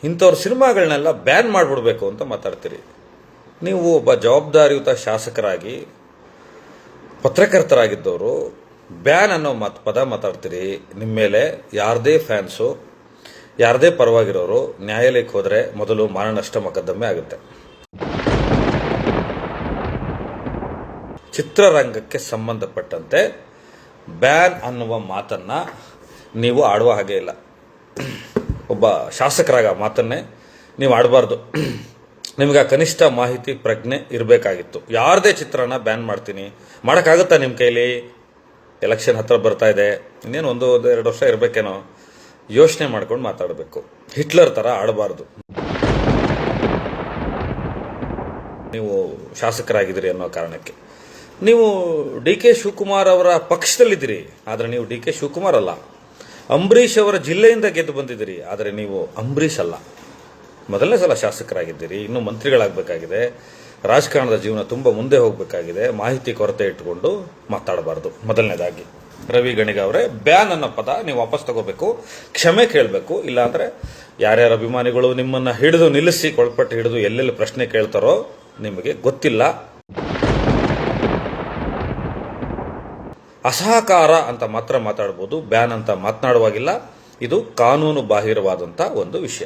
ಇಂಥವ್ರ ಸಿನಿಮಾಗಳನ್ನೆಲ್ಲ ಬ್ಯಾನ್ ಮಾಡಿಬಿಡ್ಬೇಕು ಅಂತ ಮಾತಾಡ್ತೀರಿ. ನೀವು ಒಬ್ಬ ಜವಾಬ್ದಾರಿಯುತ ಶಾಸಕರಾಗಿ ಪತ್ರಕರ್ತರಾಗಿದ್ದವರು ಬ್ಯಾನ್ ಅನ್ನೋ ಪದ ಮಾತಾಡ್ತೀರಿ. ನಿಮ್ಮ ಮೇಲೆ ಯಾರದೇ ಫ್ಯಾನ್ಸು ಯಾರದೇ ಪರವಾಗಿರೋರು ನ್ಯಾಯಾಲಯಕ್ಕೆ ಹೋದರೆ ಮೊದಲು ಮಾನನಷ್ಟ ಮೊಕದ್ದಮೆ ಆಗುತ್ತೆ. ಚಿತ್ರರಂಗಕ್ಕೆ ಸಂಬಂಧಪಟ್ಟಂತೆ ಬ್ಯಾನ್ ಅನ್ನುವ ಮಾತನ್ನ ನೀವು ಆಡುವ ಹಾಗೆ ಇಲ್ಲ. ಒಬ್ಬ ಶಾಸಕರಾಗ ಮಾತನ್ನೇ ನೀವು ಆಡಬಾರ್ದು. ನಿಮ್ಗೆ ಕನಿಷ್ಠ ಮಾಹಿತಿ ಪ್ರಜ್ಞೆ ಇರಬೇಕಾಗಿತ್ತು. ಯಾರದೇ ಚಿತ್ರನ ಬ್ಯಾನ್ ಮಾಡ್ತೀನಿ ಮಾಡೋಕ್ಕಾಗುತ್ತಾ ನಿಮ್ಮ ಕೈಲಿ? ಎಲೆಕ್ಷನ್ ಹತ್ರ ಬರ್ತಾ ಇದೆ, ಇನ್ನೇನು 1-2 ವರ್ಷ ಇರಬೇಕೇನೋ. ಯೋಚನೆ ಮಾಡ್ಕೊಂಡು ಮಾತಾಡಬೇಕು. ಹಿಟ್ಲರ್ ಥರ ಆಡಬಾರ್ದು. ನೀವು ಶಾಸಕರಾಗಿದ್ದೀರಿ ಅನ್ನೋ ಕಾರಣಕ್ಕೆ ನೀವು ಡಿ ಕೆ ಶಿವಕುಮಾರ್ ಅವರ ಪಕ್ಷದಲ್ಲಿದ್ದೀರಿ, ಆದರೆ ನೀವು ಡಿ ಕೆ ಶಿವಕುಮಾರ್ ಅಲ್ಲ. ಅಂಬರೀಷ್ ಅವರ ಜಿಲ್ಲೆಯಿಂದ ಗೆದ್ದು ಬಂದಿದ್ದೀರಿ, ಆದರೆ ನೀವು ಅಂಬರೀಷ್ ಅಲ್ಲ. ಮೊದಲನೇ ಸಲ ಶಾಸಕರಾಗಿದ್ದೀರಿ, ಇನ್ನೂ ಮಂತ್ರಿಗಳಾಗಬೇಕಾಗಿದೆ. ರಾಜಕಾರಣದ ಜೀವನ ತುಂಬ ಮುಂದೆ ಹೋಗಬೇಕಾಗಿದೆ. ಮಾಹಿತಿ ಕೊರತೆ ಇಟ್ಟುಕೊಂಡು ಮಾತಾಡಬಾರ್ದು. ಮೊದಲನೇದಾಗಿ ರವಿ ಗಣಿಗ ಅವರೇ, ಬ್ಯಾನ್ ಅನ್ನೋ ಪದ ನೀವು ವಾಪಸ್ ತಗೋಬೇಕು, ಕ್ಷಮೆ ಕೇಳಬೇಕು. ಇಲ್ಲಾಂದರೆ ಯಾರ್ಯಾರ ಅಭಿಮಾನಿಗಳು ನಿಮ್ಮನ್ನು ಹಿಡಿದು ನಿಲ್ಲಿಸಿ ಕೊಳಪಟ್ಟು ಹಿಡಿದು ಎಲ್ಲೆಲ್ಲಿ ಪ್ರಶ್ನೆ ಕೇಳ್ತಾರೋ ನಿಮಗೆ ಗೊತ್ತಿಲ್ಲ. ಅಸಹಕಾರ ಅಂತ ಮಾತ್ರ ಮಾತಾಡ್ಬೋದು, ಬ್ಯಾನ್ ಅಂತ ಮಾತನಾಡುವಾಗಿಲ್ಲ. ಇದು ಕಾನೂನು ಬಾಹಿರವಾದಂಥ ಒಂದು ವಿಷಯ.